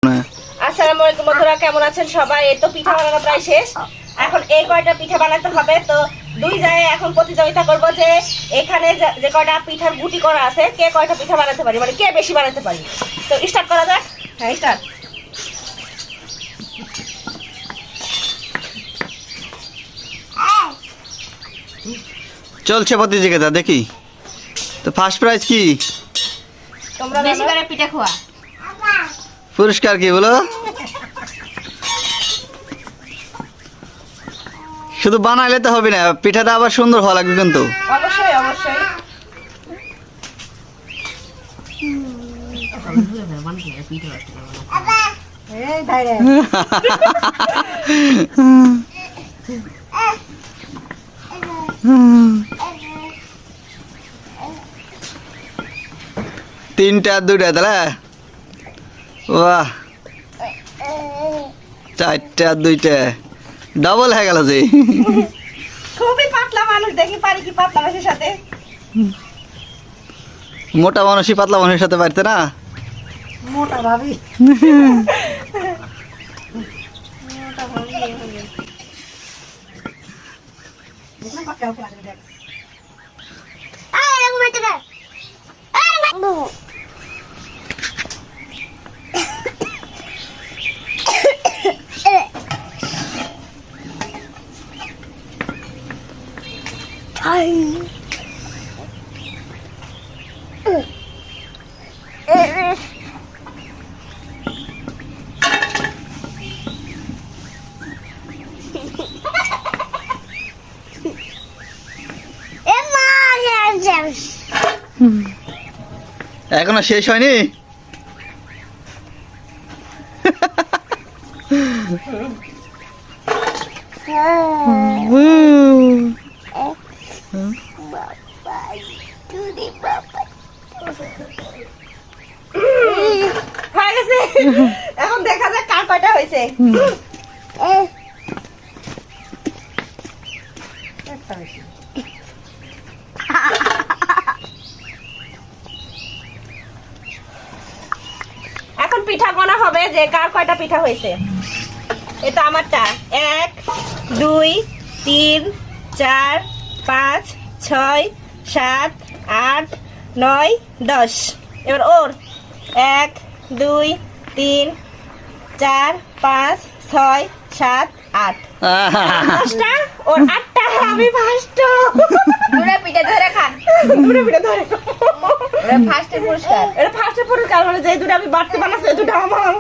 আসসালামু আলাইকুম বন্ধুরা, কেমন আছেন সবাই? এই তো পিঠা বানানো প্রায় শেষ। এখন এই কয়টা পিঠা বানাতে হবে। তো দুই জায়গায় এখন প্রতিযোগিতা করব যে এখানে যে কয়টা পিঠার গুটি করা আছে কে কয়টা পিঠা বানাতে পারি, মানে কে বেশি বানাতে পারি। তো স্টার্ট করা যাক। হ্যাঁ, স্টার্ট। চলছে প্রতিযোগিতা, দেখি তো ফার্স্ট প্রাইজ কি? তোমরা বেশি করে পিঠা খোয়া। পুরস্কার কি বলো? শুধু বানাইলে তো হবে না, পিঠাটা আবার সুন্দর হওয়া লাগবে কিন্তু। অবশ্যই অবশ্যই। তিনটা আর দুইটা তাহলে বাহ, চারটা আর দুইটা ডাবল হয়ে গেল যে। খুবই পাতলা মানুষ, দেখি পারি কি পাতলা মানুষের সাথে। মোটা মানুষই পাতলা মানুষের সাথে পারতে না। মোটা ভাবি এখনো শেষ হয়নি। হয়ে গেছে। এখন দেখা যাক কার কয়টা হয়েছে। এখন পিঠা গোনা হবে যে কার কয়টা পিঠা হয়েছে। এটা আমারটা 1 2 3 4 5 6 7 8 9 10। এবার ওর 1 2 3 4 5 6 7 8 10টা, ওর 8টা। আমি ফার্স্ট। দুটো পিঠা ধরে খান, দুটো পিঠা ধরে। এটা ফার্স্টের পুরস্কার, এটা ফার্স্টের পুরস্কার। মানে যে দুটো আমি বাড়তে বানাচ্ছি, এই দুটো আমার।